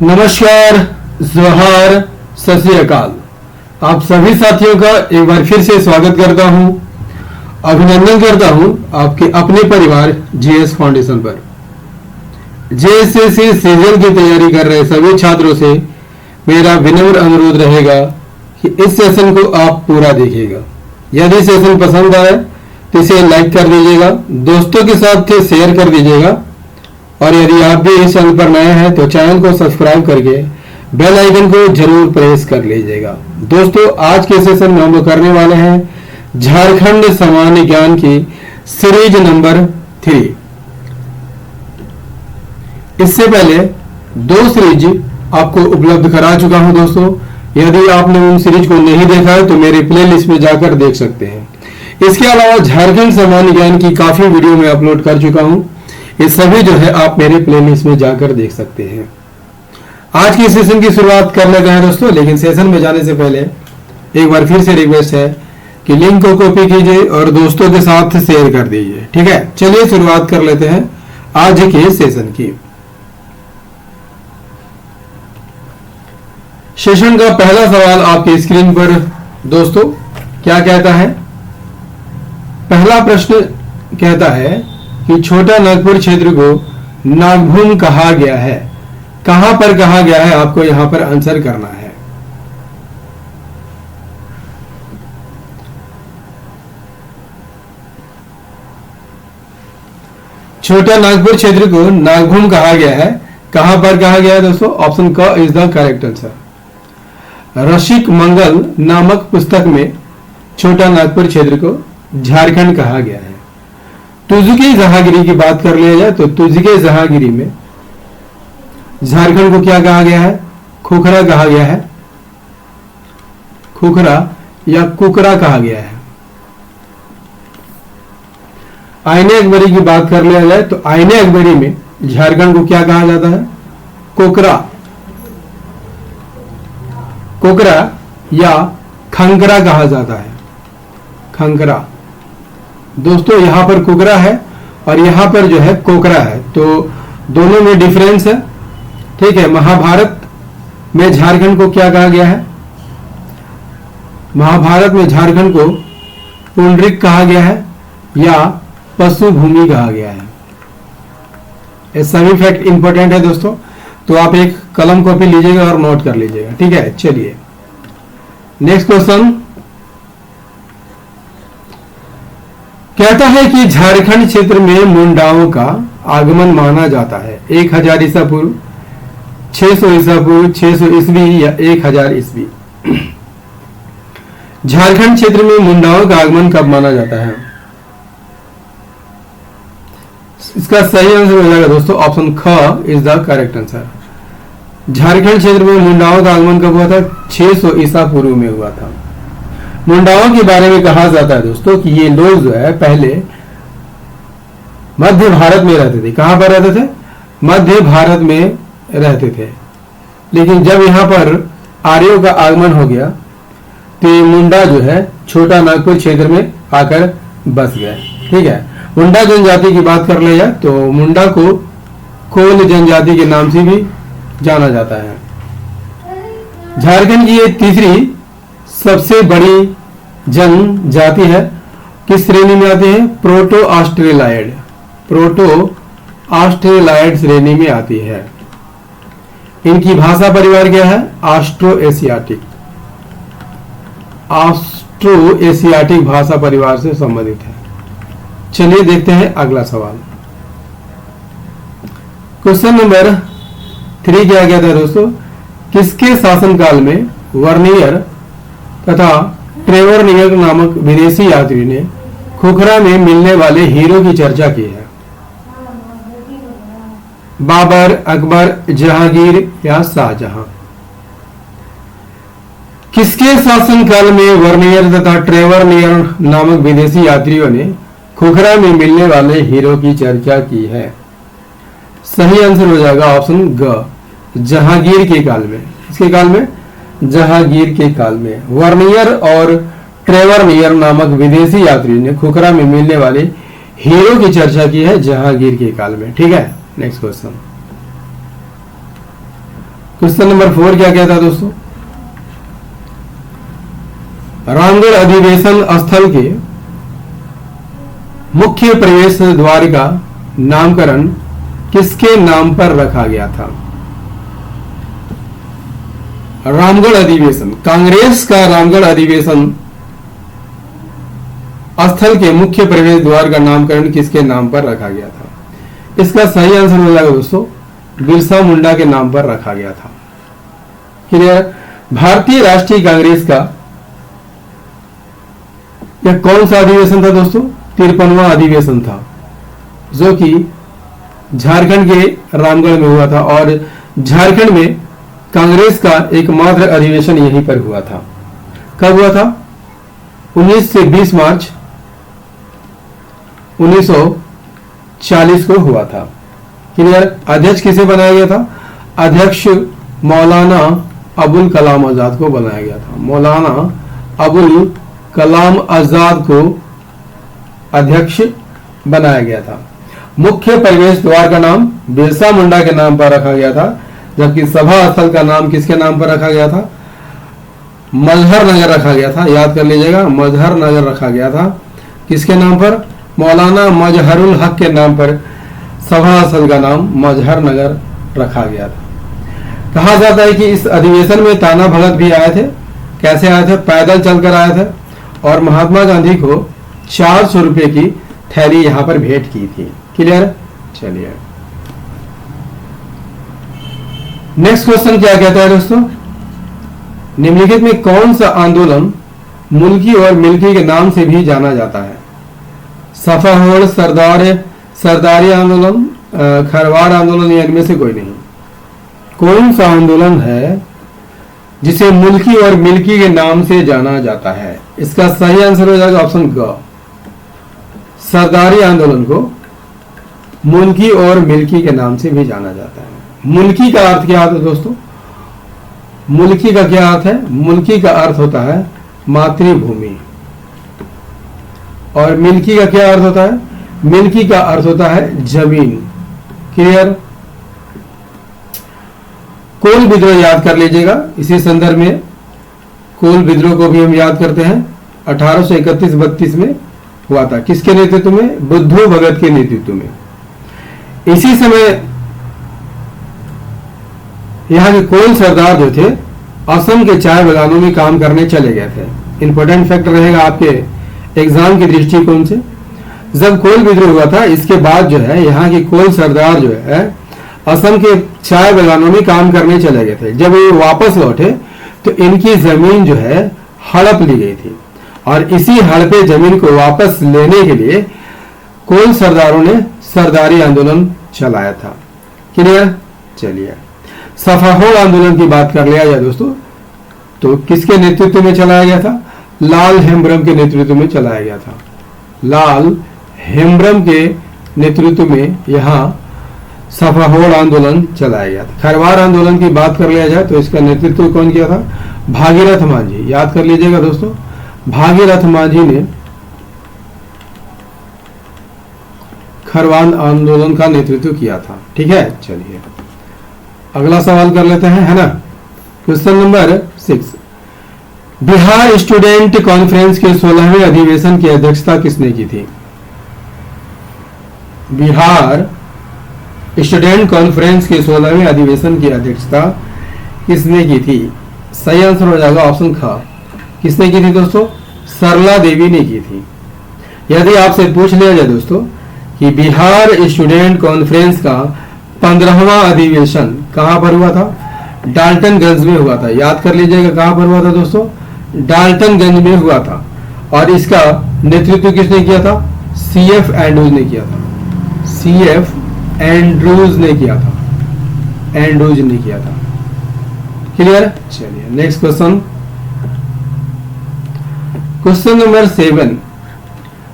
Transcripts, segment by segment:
नमस्कार, जोहार, सत श्री अकाल। आप सभी साथियों का एक बार फिर से स्वागत करता हूं, अभिनंदन करता हूं आपके अपने परिवार जीएस फाउंडेशन पर। जेएसएससी सीजन की तैयारी कर रहे सभी छात्रों से मेरा विनम्र अनुरोध रहेगा कि इस सेशन को आप पूरा देखिएगा। यदि सेशन पसंद आए तो इसे लाइक कर दीजिएगा, दोस्तों के साथ शेयर कर दीजिएगा, और यदि आप भी इस चैनल पर नए हैं तो चैनल को सब्सक्राइब करके बेल आइकन को जरूर प्रेस कर लीजिएगा। दोस्तों, आज के सेशन में हम लोग करने वाले हैं झारखंड सामान्य ज्ञान की सीरीज नंबर 3। इससे पहले 2 सीरीज आपको उपलब्ध करा चुका हूं। दोस्तों, यदि आपने उन सीरीज को नहीं देखा है तो मेरे प्लेलिस्ट में जाकर देख सकते हैं। इसके अलावा झारखंड सामान्य ज्ञान की काफी वीडियो में अपलोड कर चुका हूं, ये सभी जो है आप मेरे प्लेलिस्ट में जाकर देख सकते हैं। आज की सेशन की शुरुआत कर लेते हैं दोस्तों, लेकिन सेशन में जाने से पहले एक बार फिर से रिक्वेस्ट है कि लिंक को कॉपी कीजिए और दोस्तों के साथ शेयर कर दीजिए। ठीक है, चलिए शुरुआत कर लेते हैं आज के सेशन की। सेशन का पहला सवाल आपकी स्क्रीन पर दोस्तों क्या कहता है? पहला प्रश्न कहता है कि छोटा नागपुर क्षेत्र को नागभूम कहा गया है। कहां पर कहा गया है, आपको यहां पर आंसर करना है। छोटा नागपुर क्षेत्र को नागभूम कहा गया है, कहां पर कहा गया है दोस्तों? ऑप्शन क इज द करेक्ट आंसर। रसिक मंगल नामक पुस्तक में छोटा नागपुर क्षेत्र को झारखंड कहा गया है। तुझके जहांगीरी की बात कर लिया जाए तो तुझके जहांगीरी में झारखंड को क्या कहा गया है? खोखरा कहा गया है, खोखरा या कुकरा कहा गया है। आईने अकबरी की बात कर लिया जाए तो आईने अकबरी में झारखंड को क्या कहा जाता है? कोकरा, कोकरा या खंकरा कहा जाता है, खंकरा। दोस्तों, यहां पर कुकरा है और यहां पर जो है कोकरा है, तो दोनों में डिफरेंस है। ठीक है, महाभारत में झारखंड को क्या कहा गया है? महाभारत में झारखंड को पुंडरिक कहा गया है या पशु भूमि कहा गया है। ये सभी फैक्ट इंपॉर्टेंट है दोस्तों, तो आप एक कलम कॉपी लीजिएगा और नोट कर लीजिएगा। ठीक है, चलिए नेक्स्ट क्वेश्चन कहता है कि झारखंड क्षेत्र में मुंडाओं का आगमन माना जाता है 1000 ईसा पूर्व, 600 ईसा पूर्व, 600 ईस्वी या 1000 ईस्वी। झारखंड क्षेत्र में मुंडाओं का आगमन कब माना जाता है? इसका सही आंसर हो जाएगा दोस्तों, ऑप्शन ख is the correct answer. Jharkhand क्षेत्र में मुंडाओं का आगमन कब हुआ था? 600 ईसा पूर्व में हुआ था। मुंडाओं के बारे में कहा जाता है दोस्तों कि ये लोग जो है पहले मध्य भारत में रहते थे। कहां पर रहते थे? मध्य भारत में रहते थे, लेकिन जब यहां पर आर्यों का आगमन हो गया तो ये मुंडा जो है छोटा नागपुर क्षेत्र में आकर बस गए। ठीक है, मुंडा जनजाति की बात कर ले जाए तो मुंडा को कोल जनजाति के नाम से भी जाना जाता है। झारखंड की ये तीसरी सबसे बड़ी जनजाति है। किस श्रेणी में आती है? प्रोटो ऑस्ट्रेलाइड, प्रोटो ऑस्ट्रेलाइड श्रेणी में आती है। इनकी भाषा परिवार क्या है? ऑस्ट्रो एशियाटिक, ऑस्ट्रो एशियाटिक भाषा परिवार से संबंधित है। चलिए देखते हैं अगला सवाल। क्वेश्चन नंबर 3 क्या कहता है दोस्तों? किसके शासनकाल में वर्नियर तथा ट्रेवर नियर नामक विदेशी यात्री ने खोखरा में मिलने वाले हीरो की चर्चा की है? बाबर, अकबर, जहांगीर या शाहजहां? किसके शासनकाल में वर्नियर तथा ट्रेवर नियर नामक विदेशी यात्रियों ने खोखरा में मिलने वाले हीरो की चर्चा की है? सही आंसर हो जाएगा ऑप्शन ग, जहांगीर के काल में। इसके काल में जहांगीर के काल में। वर्नियर और ट्रेवर मेयर नामक विदेशी यात्रियों ने खुखरा में मिलने वाले हीरो की चर्चा की है जहांगीर के काल में। ठीक है, नेक्स्ट क्वेश्चन। क्वेश्चन नंबर 4 क्या कहता है दोस्तों? रामगढ़ अधिवेशन स्थल के मुख्य प्रवेश द्वार का नामकरण किसके नाम पर रखा गया था? रामगढ़ अधिवेशन, कांग्रेस का रामगढ़ अधिवेशन स्थल के मुख्य प्रवेश द्वार का नामकरण किसके नाम पर रखा गया था? इसका सही आंसर हो जाएगा दोस्तों, बिरसा मुंडा के नाम पर रखा गया था। क्लियर? भारतीय राष्ट्रीय कांग्रेस का यह कौन सा अधिवेशन था दोस्तों? 53वां अधिवेशन था, जो कि झारखंड के रामगढ़ में हुआ था और झारखंड में कांग्रेस का एकमात्र अधिवेशन यहीं पर हुआ था। कब हुआ था? 19 से 20 मार्च 1940 को हुआ था। क्लियर? अध्यक्ष किसे बनाया गया था? अध्यक्ष मौलाना अबुल कलाम आजाद को बनाया गया था। मौलाना अबुल कलाम आजाद को अध्यक्ष बनाया गया था। मुख्य प्रवेश द्वार का नाम बिरसा मुंडा के नाम पर रखा गया था, जबकि सभा स्थल का नाम किसके नाम पर रखा गया था? मजहर नगर रखा गया था। याद कर लीजिएगा, मजहर नगर रखा गया था। किसके नाम पर? मौलाना मजहरुल हक के नाम पर सभा स्थल का नाम मजहर नगर रखा गया था। कहा जाता है कि इस अधिवेशन में ताना भगत भी आए थे। कैसे आए थे? पैदल चलकर आए थे और महात्मा गांधी को 400 रुपए की थैली यहां पर भेंट की थी। क्लियर? चलिए, नेक्स्ट क्वेश्चन क्या कहता है दोस्तों? निम्नलिखित में कौन सा आंदोलन मुल्की और मिल्की के नाम से भी जाना जाता है? सफाहोड़, सरदारी आंदोलन, खरवाड़ आंदोलन, या इनमें से कोई नहीं। कौन सा आंदोलन है जिसे मुल्की और मिल्की के नाम से जाना जाता है? इसका सही आंसर हो जाएगा ऑप्शन ग, सरदारी आंदोलन को मुल्की और मिल्की के नाम से भी जाना जाता है। मुल्की का अर्थ क्या होता है दोस्तों? मुल्की का क्या अर्थ है? मुल्की का अर्थ होता है मातृभूमि। और मिल्की का क्या अर्थ होता है? मिल्की का अर्थ होता है जमीन। क्लियर? कोल विद्रोह याद कर लीजिएगा। इसी संदर्भ में कोल विद्रोह को भी हम याद करते हैं। 1831-32 में हुआ था। किसके नेतृत्व में? बुद्धू भगत के नेतृत्व में। इसी समय यहाँ के कोल सरदार जो थे असम के चाय बागानों में काम करने चले गए थे। इंपॉर्टेंट फैक्ट रहेगा आपके एग्जाम के दृष्टिकोण से। जब कोल विद्रोह हुआ था, इसके बाद जो है यहाँ के कोल सरदार जो है असम के चाय बागानों में काम करने चले गए थे। जब ये वापस लौटे तो इनकी जमीन जो है हड़प ली गई थी और इसी हड़पे जमीन को वापस लेने के लिए कोल सरदारों ने सरदारी आंदोलन चलाया था। क्लियर? चलिए, सफाहोड़ आंदोलन की बात कर लिया जाए दोस्तों, तो किसके नेतृत्व में चलाया गया था? लाल हेम्ब्रम के नेतृत्व में चलाया गया था। लाल हेम्ब्रम के नेतृत्व में यहाँ सफाहोड़ आंदोलन चलाया गया था। खरवाड़ आंदोलन की बात कर लिया जाए तो इसका नेतृत्व कौन किया था? भागीरथ मांझी। याद कर लीजिएगा दोस्तों, भागीरथ मांझी ने खरवाड़ आंदोलन का नेतृत्व किया था। ठीक है, चलिए अगला सवाल कर लेते हैं, है ना? Question number 6। Bihar student conference के 16वें अधिवेशन की अध्यक्षता किसने की थी? बिहार स्टूडेंट कॉन्फ्रेंस के 16वें अधिवेशन की अध्यक्षता किसने की थी? सही आंसर हो जाएगा ऑप्शन ख। किसने की थी दोस्तों? सरला देवी ने की थी। यदि आपसे पूछ लिया जाए दोस्तों कि बिहार स्टूडेंट कॉन्फ्रेंस का 15वां अधिवेशन कहां पर हुआ था? डाल्टनगंज में हुआ था। याद कर लीजिएगा कहां पर हुआ था दोस्तों? डाल्टनगंज में हुआ था। और इसका नेतृत्व किसने किया था? CF एंड्रूज ने किया था। CF एंड्रूज ने किया था। एंड्रूज ने किया था। क्लियर? चलिए next question. Question number 7।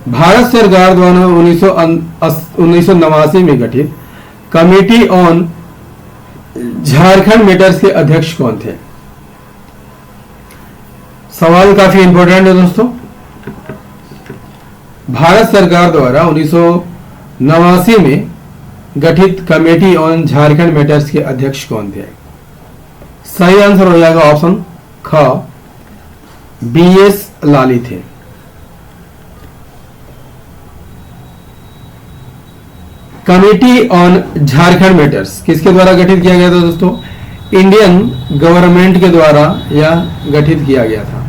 Bharat सरकार द्वारा 1989 में गठित कमेटी ऑन झारखंड मैटर्स के अध्यक्ष कौन थे? सवाल काफी इंपॉर्टेंट है दोस्तों। भारत सरकार द्वारा 1989 में गठित कमेटी ऑन झारखंड मैटर्स के अध्यक्ष कौन थे? सही आंसर हो जाएगा ऑप्शन ख, बीएस लाली थे। कमेटी ऑन झारखंड मैटर्स किसके द्वारा गठित किया गया था दोस्तों? इंडियन गवर्नमेंट के द्वारा यह गठित किया गया था।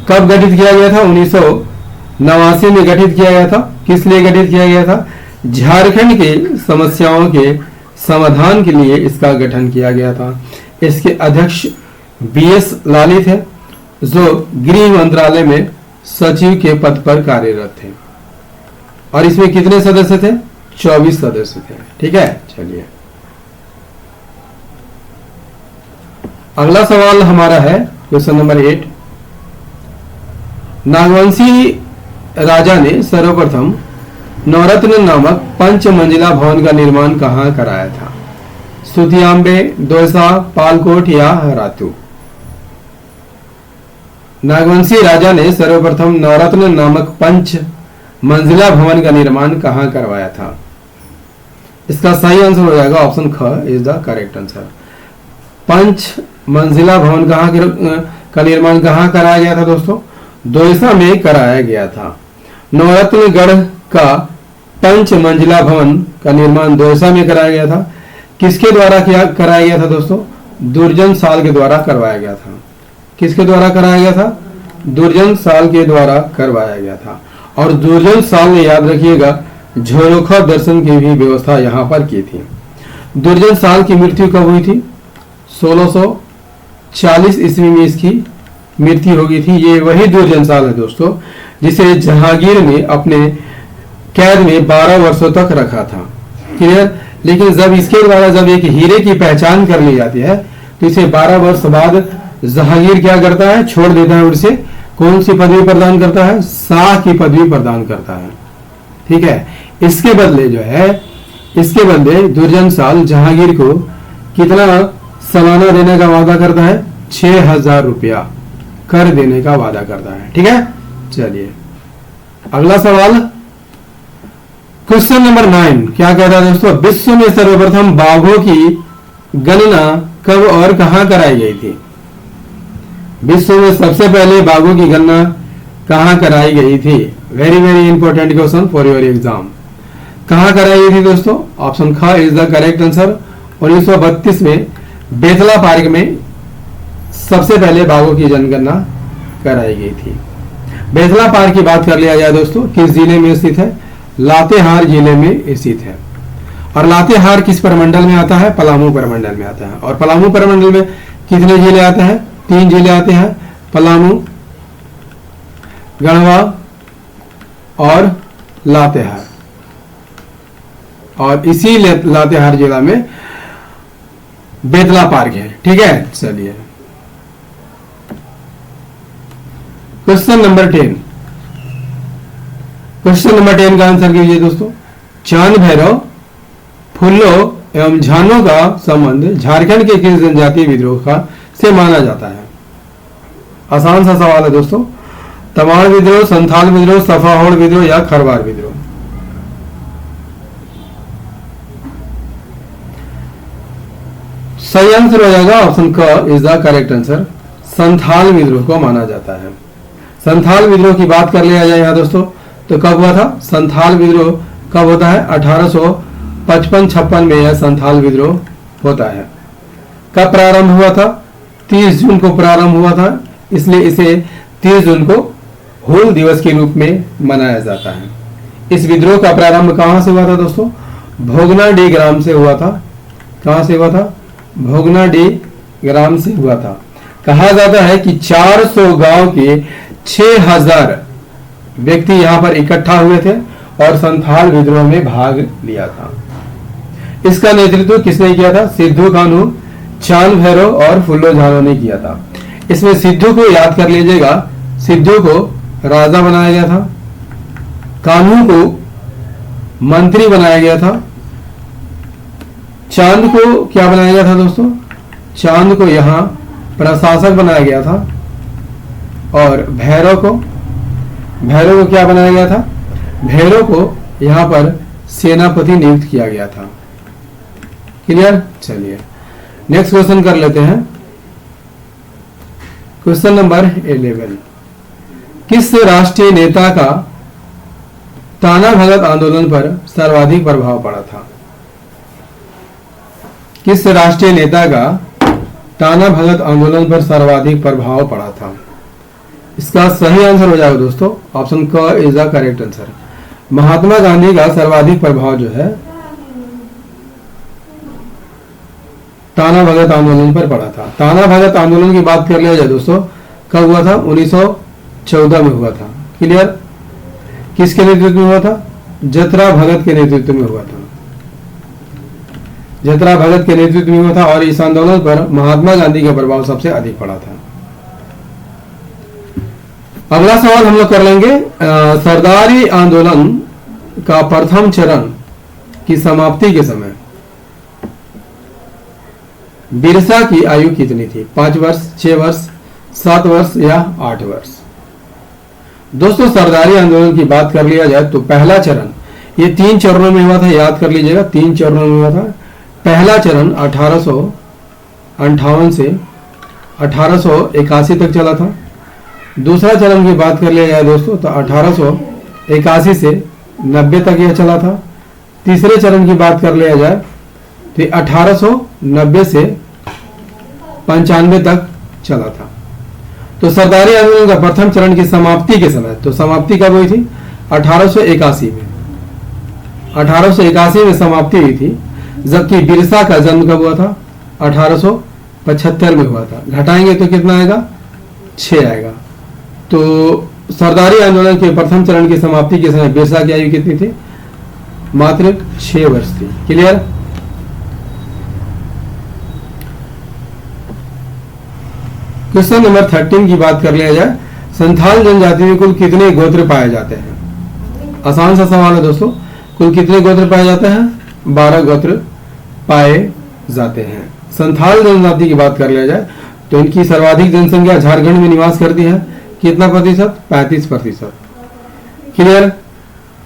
कब गठित किया गया था? 1989 में गठित किया गया था। किस लिए गठित किया गया था? झारखंड के समस्याओं के समाधान के लिए इसका गठन किया गया था। इसके अध्यक्ष बीएस लाली थे, जो गृह मंत्रालय में सचिव के पद पर कार्यरत थे। और इसमें कितने सदस्य थे? 24 सदस्य थे। ठीक है, चलिए अगला सवाल हमारा है क्वेश्चन नंबर 8। नागवंशी राजा ने सर्वप्रथम नवरत्न नामक 5 मंजिला भवन का निर्माण कहां कराया था? सुतियांबे, दौसा, पालकोट या रातू? नागवंशी राजा ने सर्वप्रथम नवरत्न नामक 5 मंजिला भवन का निर्माण कहां करवाया था? इसका सही आंसर हो जाएगा ऑप्शन ख इज द करेक्ट आंसर। 5 मंजिला भवन का निर्माण कहां कराया गया था दोस्तों? दौसा में कराया गया था। नवरत्नगढ़ का 5 मंजिला भवन का निर्माण दौसा में कराया गया था। किसके द्वारा कराया गया था दोस्तों? दुर्जन साल के द्वारा करवाया गया था। किसके द्वारा कराया गया था? दुर्जन साल के द्वारा करवाया गया था। और दुर्जन साल ने, याद रखिएगा, झरोखा दर्शन की भी व्यवस्था यहां पर की थी। दुर्जन साल की मृत्यु कब हुई थी? 1640 ईस्वी में इसकी मृत्यु हो गई थी। ये वही दुर्जन साल है दोस्तों जिसे जहांगीर ने अपने कैद में 12 वर्षों तक रखा था। क्लियर? लेकिन जब इसके द्वारा जब एक हीरे की पहचान कर ली जाती है तो इसे 12 वर्ष बाद जहांगीर क्या करता है? छोड़ देता है। उसे कौन सी पदवी प्रदान करता है? शाह की पदवी प्रदान करता है। ठीक है, इसके बदले जो है, इसके बदले दुर्जन साल जहांगीर को कितना सालाना देने का वादा करता है? 6000 रुपया कर देने का वादा करता है। ठीक है, चलिए अगला सवाल क्वेश्चन नंबर 9 क्या कहता है दोस्तों? विश्व में सर्वप्रथम बाघों की गणना कब और कहां कराई गई थी? विश्व में सबसे पहले बाघों की गणना कहां कराई गई थी? Very very important question for your exam. कहां कराई गई थी दोस्तों? ऑप्शन ख इज द करेक्ट आंसर। 1932 में बेतला पार्क में सबसे पहले बाघों की जनगणना कराई गई थी। बेतला पार्क की बात कर लिया जाए दोस्तों, किस जिले में स्थित है? लातेहार जिले में स्थित है। और लातेहार किस प्रमंडल में आता है? पलामू प्रमंडल में आता है। और पलामू प्रमंडल में कितने जिले आते हैं? 3 जिले आते हैं, पलामू, गढ़वा और लातेहार। और इसी लातेहार जिला में बेतला पार्क है। ठीक है, चलिए क्वेश्चन नंबर 10। क्वेश्चन नंबर 10 का आंसर कीजिए दोस्तों। चांद भैरव, फुल्लो एवं झानो का संबंध झारखंड के किस जनजातीय विद्रोह का से माना जाता है? आसान सा सवाल है दोस्तों। तमाड़ विद्रोह, संथाल विद्रोह, सफाहोड़ विद्रोह या खरवार विद्रोह? सही आंसर हो जाएगा ऑप्शन क is the correct answer. Santhal विद्रोह को माना जाता है। संथाल विद्रोह की बात कर लिया जाए यहाँ दोस्तों तो कब हुआ था? संथाल विद्रोह कब होता है? 1855-56 में यह संथाल विद्रोह होता है। कब प्रारंभ हुआ था? 30 जून को प्रारंभ हुआ था, इसलिए इसे 30 जून को हूल दिवस के रूप में मनाया जाता है। इस विद्रोह का प्रारंभ कहां से हुआ था दोस्तों? भोगनाडीह ग्राम से हुआ था। कहां से हुआ था? भोगनाडीह ग्राम से हुआ था। कहा जाता है कि 400 गांव के 6000 व्यक्ति यहां पर इकट्ठा हुए थे और संथाल विद्रोह में भाग लिया था। इसका नेतृत्व किसने किया था? सिद्धू कान्हू, चांद भैरव और फुल्लो झानो ने किया था। इसमें सिद्धू को याद कर लीजिएगा, सिद्धू को राजा बनाया गया था, कान्हू को मंत्री बनाया गया था, चांद को क्या बनाया गया था दोस्तों? चांद को यहां प्रशासक बनाया गया था और भैरव को क्या बनाया गया था? भैरव को यहाँ पर सेनापति नियुक्त किया गया था। क्लियर? चलिए नेक्स्ट क्वेश्चन कर लेते हैं। क्वेश्चन नंबर 11, किस राष्ट्रीय नेता का ताना भगत आंदोलन पर सर्वाधिक प्रभाव पड़ा था? किस राष्ट्रीय नेता का ताना भगत आंदोलन पर सर्वाधिक प्रभाव पड़ा था? इसका सही आंसर हो जाएगा दोस्तों, ऑप्शन क is the correct answer. Mahatma Gandhi का सर्वाधिक प्रभाव जो है ताना भगत आंदोलन पर पड़ा था। ताना भगत आंदोलन की बात कर लिया जाए दोस्तों, कब हुआ था? 1914 में हुआ था। क्लियर? किसके नेतृत्व में हुआ था? जतरा भगत के नेतृत्व में हुआ था। जतरा भगत के नेतृत्व में हुआ था और इस आंदोलन पर महात्मा गांधी का प्रभाव सबसे अधिक पड़ा था। अगला सवाल हम लोग कर लेंगे, सरदारी आंदोलन का प्रथम चरण की समाप्ति के समय बिरसा की आयु कितनी थी? 5 वर्ष, 6 वर्ष, 7 वर्ष या 8 वर्ष? दोस्तों सरदारी आंदोलन की बात कर लिया जाए तो पहला चरण, ये 3 चरणों में हुआ था, याद कर लीजिएगा, 3 चरणों में हुआ था। पहला चरण 1858 से 1881 तक चला था। दूसरा चरण की बात कर लिया जाए दोस्तों तो 1881 से 90 तक यह चला था। तीसरे चरण की बात कर लिया जाए तो 1890 से 95 तक चला था। तो सरदारी आंदोलन का प्रथम चरण की समाप्ति के समय, तो समाप्ति कब हुई थी? 1881 में। 1881 में समाप्ति हुई थी, जबकि बिरसा का जन्म कब हुआ था? 1875 में हुआ था। घटाएंगे तो कितना आएगा? 6 आएगा। तो सरदारी आंदोलन के प्रथम चरण की समाप्ति के समय बिरसा की आयु कितनी थी? मात्र 6 वर्ष थी। क्लियर? क्वेश्चन नंबर 13 की बात कर लिया जाए, संथाल जनजाति में कुल कितने गोत्र पाए जाते हैं? आसान सा सवाल है दोस्तों। कुल कितने गोत्र पाए जाते हैं? 12 गोत्र पाए जाते हैं। संथाल जनजाति की बात कर लिया जाए तो इनकी सर्वाधिक जनसंख्या झारखंड में निवास करती है। कितना प्रतिशत? 35%। क्लियर?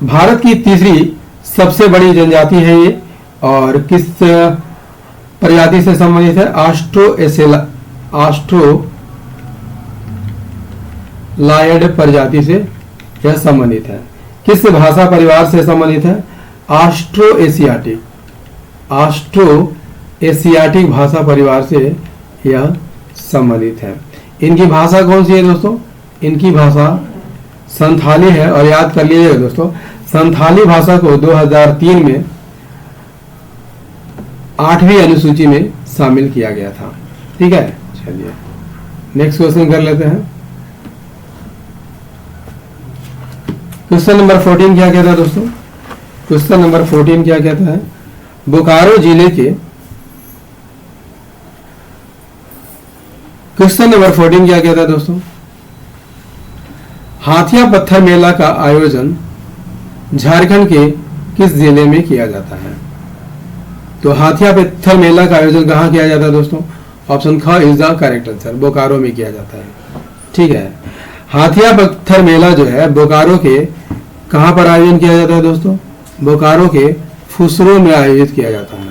भारत की तीसरी सबसे बड़ी जनजाति है ये, और किस प्रजाति से संबंधित है? ऑस्ट्रोलायड प्रजाति से यह संबंधित है। किस भाषा परिवार से संबंधित है? ऑस्ट्रो-एशियाटिक भाषा परिवार से यह संबंधित है। इनकी भाषा कौन सी है दोस्तों? इनकी भाषा संथाली है। और याद कर लीजिएगा दोस्तों, संथाली भाषा को 2003 में 8वीं अनुसूची में शामिल किया गया था। ठीक है, चलिए नेक्स्ट क्वेश्चन कर लेते हैं। क्वेश्चन नंबर 14 क्या कहता है दोस्तों? क्वेश्चन नंबर 14 क्या कहता है? बोकारो जिले के क्वेश्चन नंबर 14 क्या कहता है दोस्तों? हाथिया पत्थर मेला का आयोजन झारखंड के किस जिले में किया जाता है? तो हाथिया पत्थर मेला का आयोजन कहाँ किया जाता है दोस्तों? ऑप्शन ख is the correct answer, Bokaro में किया जाता है। ठीक है, हाथिया पत्थर मेला जो है बोकारो के कहाँ पर आयोजन किया जाता है दोस्तों? बोकारो के फुसरो में आयोजित किया जाता है।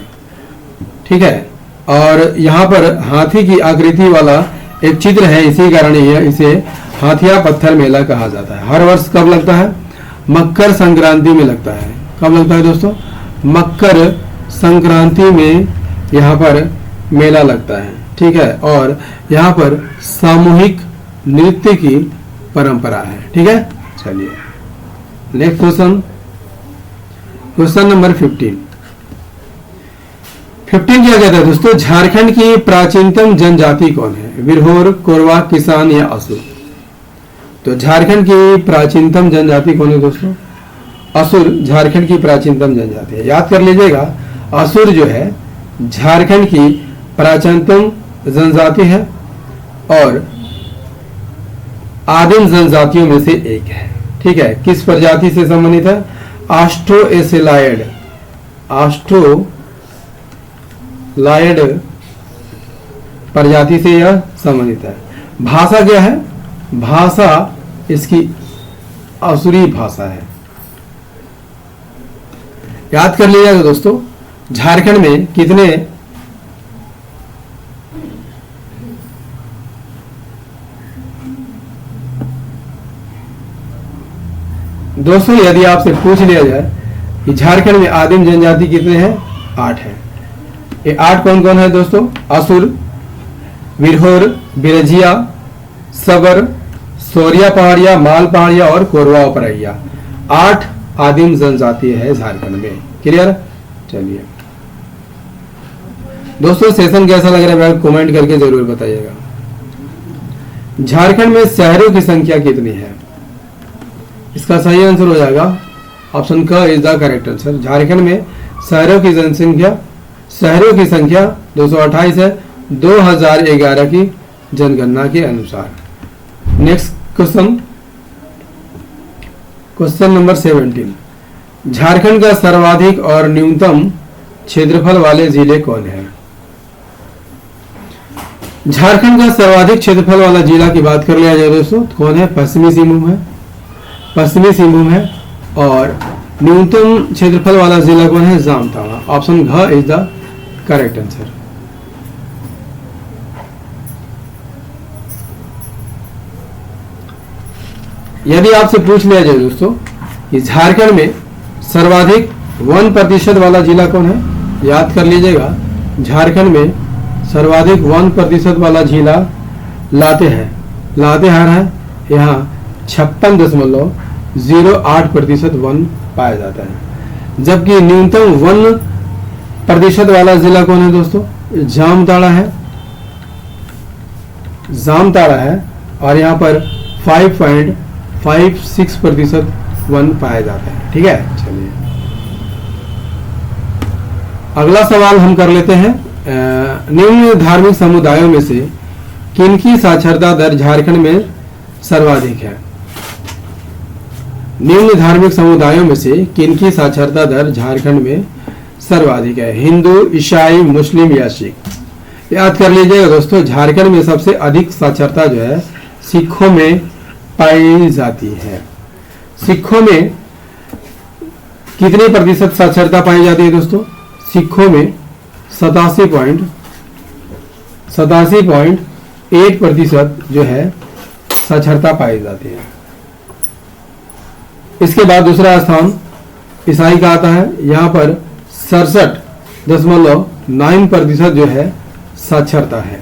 ठीक है, और यहाँ पर हाथी की आकृति वाला एक चित्र है, इसी कारण इसे हाथिया पत्थर मेला कहा जाता है। हर वर्ष कब लगता है? मकर संक्रांति में लगता है। कब लगता है दोस्तों? मकर संक्रांति में यहाँ पर मेला लगता है। ठीक है, और यहाँ पर सामूहिक नृत्य की परंपरा है। ठीक है, चलिए नेक्स्ट क्वेश्चन, क्वेश्चन नंबर 15 क्या कहता है दोस्तों? झारखंड की प्राचीनतम जनजाति कौन है? बिरहोर, कोरवा, किसान या असुर? तो झारखंड की प्राचीनतम जनजाति कौन है दोस्तों? असुर झारखंड की प्राचीनतम जनजाति है। याद कर लीजिएगा, असुर जो है झारखंड की प्राचीनतम जनजाति है और आदिम जनजातियों में से एक है। ठीक है, किस प्रजाति से संबंधित है? ऑस्ट्रोलायड प्रजाति से यह संबंधित है। भाषा क्या है? भाषा इसकी आसुरी भाषा है। याद कर लीजिएगा दोस्तों, झारखंड में कितने दोस्तों यदि आपसे पूछ लिया जाए कि झारखंड में आदिम जनजाति कितने हैं? 8 है। ये 8 कौन कौन है दोस्तों? असुर, बिरहोर, बिरजिया, सबर, सोरिया पहाड़िया, माल पहाड़िया और कोरवा उपरैया। 8 आदिम जनजाति है झारखंड में। क्लियर? चलिए दोस्तों, सेशन कैसा लग रहा है कमेंट करके जरूर बताइएगा। झारखंड में शहरों की संख्या कितनी है? इसका सही आंसर हो जाएगा ऑप्शन क is the correct answer. Jharkhand में शहरों की संख्या 228 है 2011 की जनगणना के अनुसार। नेक्स्ट क्वेश्चन नंबर 17, झारखंड का सर्वाधिक और न्यूनतम क्षेत्रफल वाले जिले कौन है? झारखंड का सर्वाधिक क्षेत्रफल वाला जिला की बात कर लिया जाए दोस्तों, कौन है? पश्चिमी सिंहभूम है। और न्यूनतम क्षेत्रफल वाला जिला कौन है? जामताड़ा। ऑप्शन घ इज द करेक्ट आंसर। यदि आपसे पूछ लिया जाए दोस्तों कि झारखंड में सर्वाधिक 1% वाला जिला कौन है? याद कर लीजिएगा, झारखंड में सर्वाधिक 1% वाला जिला लातेहार है। यहाँ 56.08% वन पाया जाता है। जबकि न्यूनतम 1% वाला जिला कौन है दोस्तों? जामताड़ा है और यहाँ पर 5.56% वन पाया जाता है। ठीक है, चलिए अगला सवाल हम कर लेते हैं। निम्न धार्मिक समुदायों में से किनकी साक्षरता दर झारखंड में सर्वाधिक है? निम्न धार्मिक समुदायों में से किनकी साक्षरता दर झारखंड में सर्वाधिक है? हिंदू, ईसाई, मुस्लिम या सिख? याद कर लीजिएगा दोस्तों, झारखंड में सबसे अधिक साक्षरता जो है सिखों में पाई जाती है। सिखों में कितने प्रतिशत साक्षरता पाई जाती है दोस्तों? सिखों में 87.8% जो है साक्षरता पाई जाती है। इसके बाद दूसरा स्थान ईसाई का आता है। यहाँ पर 67.9% जो है साक्षरता है।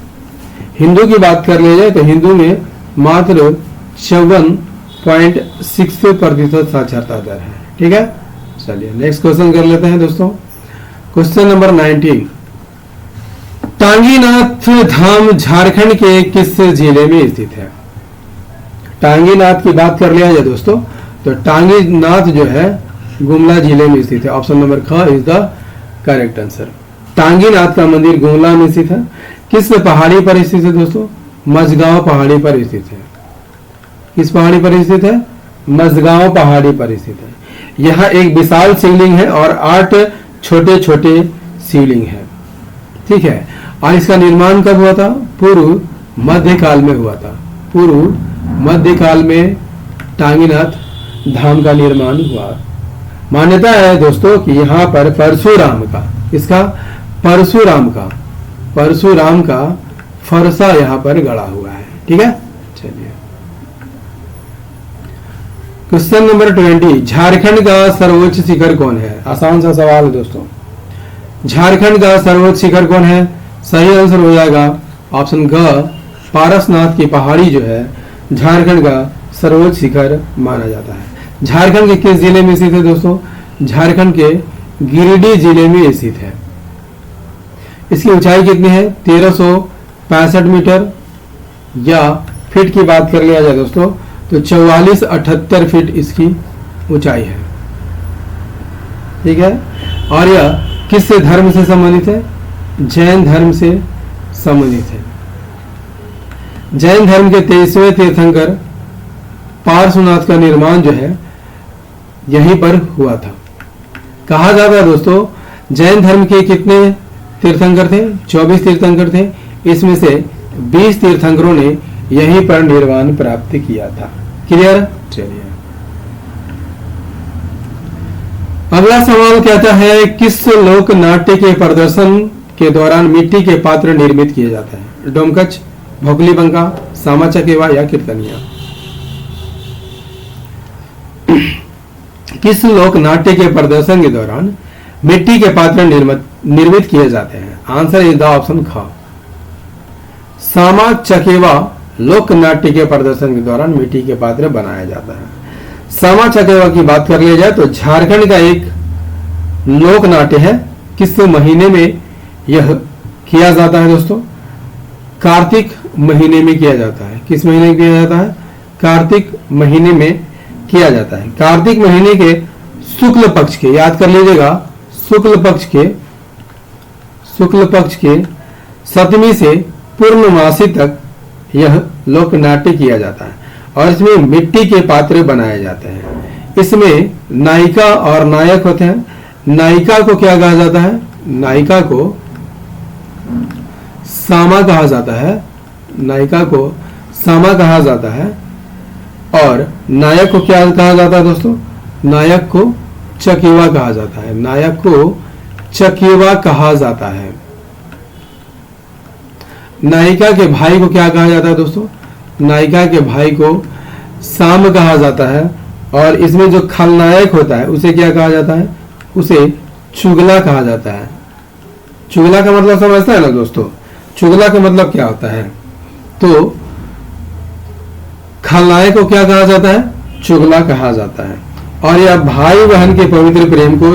हिंदू की बात कर ली जाए तो हिंदू में मात्र 54.6% साक्षरता दर है। ठीक है, चलिए नेक्स्ट क्वेश्चन कर लेते हैं दोस्तों। क्वेश्चन नंबर 19, टांगीनाथ धाम झारखंड के किस जिले में स्थित है? टांगीनाथ की बात कर लिया जाए दोस्तों तो टांगीनाथ जो है गुमला जिले में स्थित है। ऑप्शन नंबर ख is the correct answer. Tanginath का मंदिर गुमला में स्थित है। किस पहाड़ी पर स्थित है दोस्तों? मझगांव पहाड़ी पर स्थित है। किस पहाड़ी पर स्थित है? मझगांव पहाड़ी पर स्थित है। यहाँ एक विशाल शिवलिंग है और 8 छोटे छोटे शिवलिंग है। ठीक है, और इसका निर्माण कब हुआ था? पूर्व मध्यकाल में हुआ था। पूर्व मध्यकाल में टांगीनाथ धाम का निर्माण हुआ। मान्यता है दोस्तों कि यहाँ पर परशुराम का फरसा यहाँ पर गड़ा हुआ है। ठीक है, चलिए क्वेश्चन नंबर 20, झारखंड का सर्वोच्च शिखर कौन है? आसान सा सवाल है दोस्तों। झारखंड का सर्वोच्च शिखर कौन है? सही आंसर हो जाएगा ऑप्शन ग, पारसनाथ की पहाड़ी जो है झारखंड का सर्वोच्च शिखर माना जाता है। झारखंड के किस जिले में स्थित है दोस्तों? झारखंड के गिरिडीह जिले में स्थित है। इसकी ऊंचाई कितनी है? 1365 मीटर, या फीट की बात कर लिया जाए दोस्तों तो 4478 फीट इसकी ऊंचाई है। ठीक है, और यह किस धर्म से संबंधित है? जैन धर्म से संबंधित है। जैन धर्म के 23वें तीर्थंकर पार्श्वनाथ का निर्माण जो है यहीं पर हुआ था। कहा जाता है दोस्तों जैन धर्म के कितने तीर्थंकर थे? 24 तीर्थंकर थे। इसमें से 20 तीर्थंकरों ने यहीं पर निर्वाण प्राप्त किया था। क्लियर? चलिए अगला सवाल कहता है, किस लोक नाट्य के प्रदर्शन के दौरान मिट्टी के पात्र निर्मित किए जाते हैं? डोमकच, भोकली बंका, सामा चकेवा या कीर्तनिया? किस लोक नाट्य के प्रदर्शन के दौरान मिट्टी के पात्र निर्मित किए जाते हैं? आंसर इज द ऑप्शन ख। सामा चकेवा लोक नाट्य के प्रदर्शन के दौरान मिट्टी के पात्र बनाया जाता है। सामा चकेवा की बात कर लिया जाए तो झारखंड का एक लोक नाट्य है। किस महीने में यह किया जाता है दोस्तों? कार्तिक महीने में किया जाता है। किस महीने में किया जाता है? कार्तिक महीने में किया जाता है। कार्तिक महीने के शुक्ल पक्ष के, याद कर लीजिएगा, शुक्ल पक्ष के सप्तमी से पूर्णमासी तक यह लोक नाट्य किया जाता है और इसमें मिट्टी के पात्र बनाए जाते हैं। इसमें नायिका और नायक होते हैं। नायिका को क्या कहा जाता है? नायिका को सामा कहा जाता है। नायिका को सामा कहा जाता है और नायक को क्या कहा जाता है दोस्तों? नायक को चकेवा कहा जाता है। नायक को चकेवा कहा जाता है। नायिका के भाई को क्या कहा जाता है दोस्तों? नायिका के भाई को साम कहा जाता है और इसमें जो खलनायक होता है उसे क्या कहा जाता है? उसे चुगला कहा जाता है। चुगला का मतलब समझता है ना दोस्तों? चुगला का मतलब क्या होता है? तो खलनायक को क्या कहा जाता है? चुगला कहा जाता है। और यह भाई बहन के पवित्र प्रेम को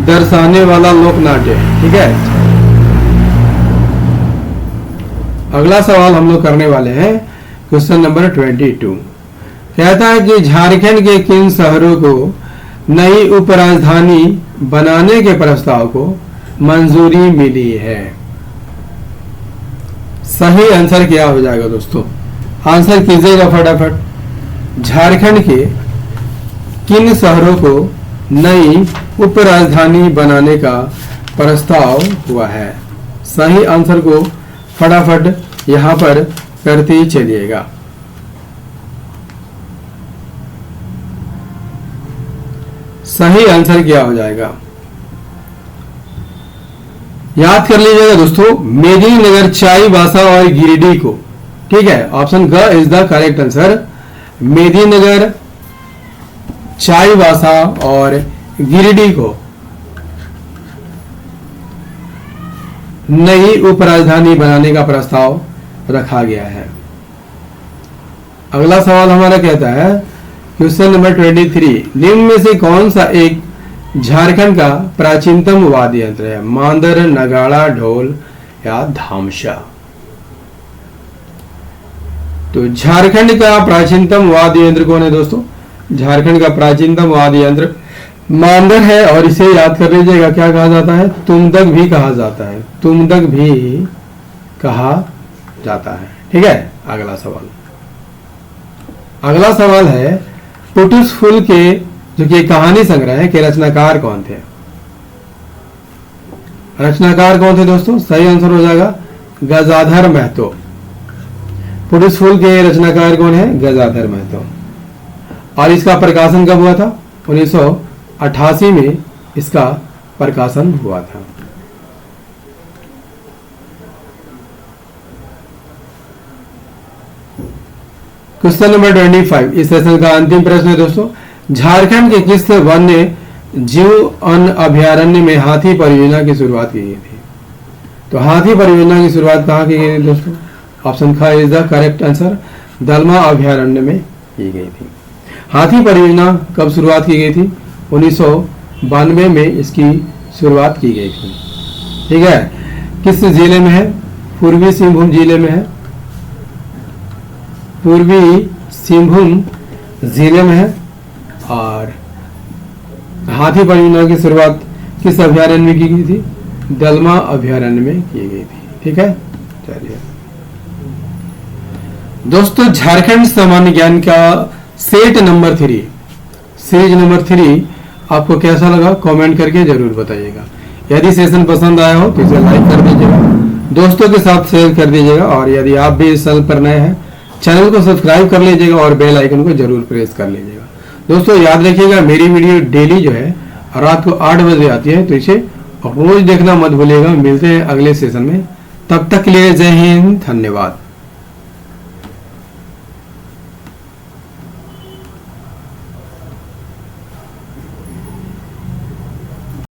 दर्शाने वाला लोक नाट्य है। ठीक है, अगला सवाल हम लोग करने वाले हैं, क्वेश्चन नंबर 22। कहता है कि झारखंड के किन शहरों को नई उपराजधानी बनाने के प्रस्ताव को मंजूरी मिली है? सही आंसर क्या हो जाएगा दोस्तों? आंसर कीजिएगा फटाफट। झारखंड के किन शहरों को नई उपराजधानी बनाने का प्रस्ताव हुआ है? सही आंसर को फटाफट यहां पर करते ही चलिएगा। सही आंसर क्या हो जाएगा? याद कर लीजिएगा दोस्तों, मेदिनीनगर, चाईबासा और गिरिडीह को। ठीक है, ऑप्शन ग is the correct answer. Medininagar, Chaibasa और गिरिडीह को नई उपराजधानी बनाने का प्रस्ताव रखा गया है। अगला सवाल हमारा कहता है, क्वेश्चन नंबर 23, निम्न में से कौन सा एक झारखंड का प्राचीनतम वाद्य यंत्र है? मांदर, नगाड़ा, ढोल या धामसा? तो झारखंड का प्राचीनतम वाद्य यंत्र कौन है दोस्तों? झारखंड का प्राचीनतम वाद्य यंत्र मांदर है और इसे याद कर लीजिएगा, क्या कहा जाता है? तुमदक भी कहा जाता है। तुमदक भी कहा जाता है। ठीक है, अगला सवाल है, पुटुस फूल के जो कि कहानी संग्रह है के रचनाकार कौन थे? रचनाकार कौन थे दोस्तों? सही आंसर हो जाएगा गजाधर महतो। पुटुस फूल के रचनाकार कौन है? गजाधर महतो। और इसका प्रकाशन कब हुआ था? 1988 में इसका प्रकाशन हुआ था। क्वेश्चन नंबर 25 इस सेशन का अंतिम प्रश्न है दोस्तों। झारखंड के किस वन्य जीव वन अभ्यारण्य में हाथी परियोजना की शुरुआत की गई थी? तो हाथी परियोजना की शुरुआत कहाँ की गई थी दोस्तों? ऑप्शन ख इज द करेक्ट आंसर, दलमा अभ्यारण्य में की गई थी। हाथी परियोजना कब शुरुआत की गई थी? 1992 में इसकी शुरुआत की गई थी। ठीक है, किस जिले में है? पूर्वी सिंहभूम जिले में है। पूर्वी सिंहभूम जिले में है। और हाथी परियोजना की शुरुआत किस अभ्यारण्य में की गई थी? दलमा अभ्यारण्य में की गई थी। ठीक है, चलिए दोस्तों, झारखंड सामान्य ज्ञान का सेट नंबर 3 सीरीज नंबर 3 आपको कैसा लगा कमेंट करके जरूर बताइएगा। यदि सेशन पसंद आया हो तो इसे लाइक कर दीजिएगा दोस्तों के साथ शेयर कर दीजिएगा। और यदि आप भी इस चैनल पर नए हैं, चैनल को सब्सक्राइब कर लीजिएगा और बेल आइकन को जरूर प्रेस कर लीजिएगा। दोस्तों याद रखिएगा, मेरी वीडियो डेली जो है रात को 8 बजे आती है, तो इसे रोज देखना मत भूलिएगा। मिलते हैं अगले सेशन में, तब तक के लिए जय हिंद, धन्यवाद।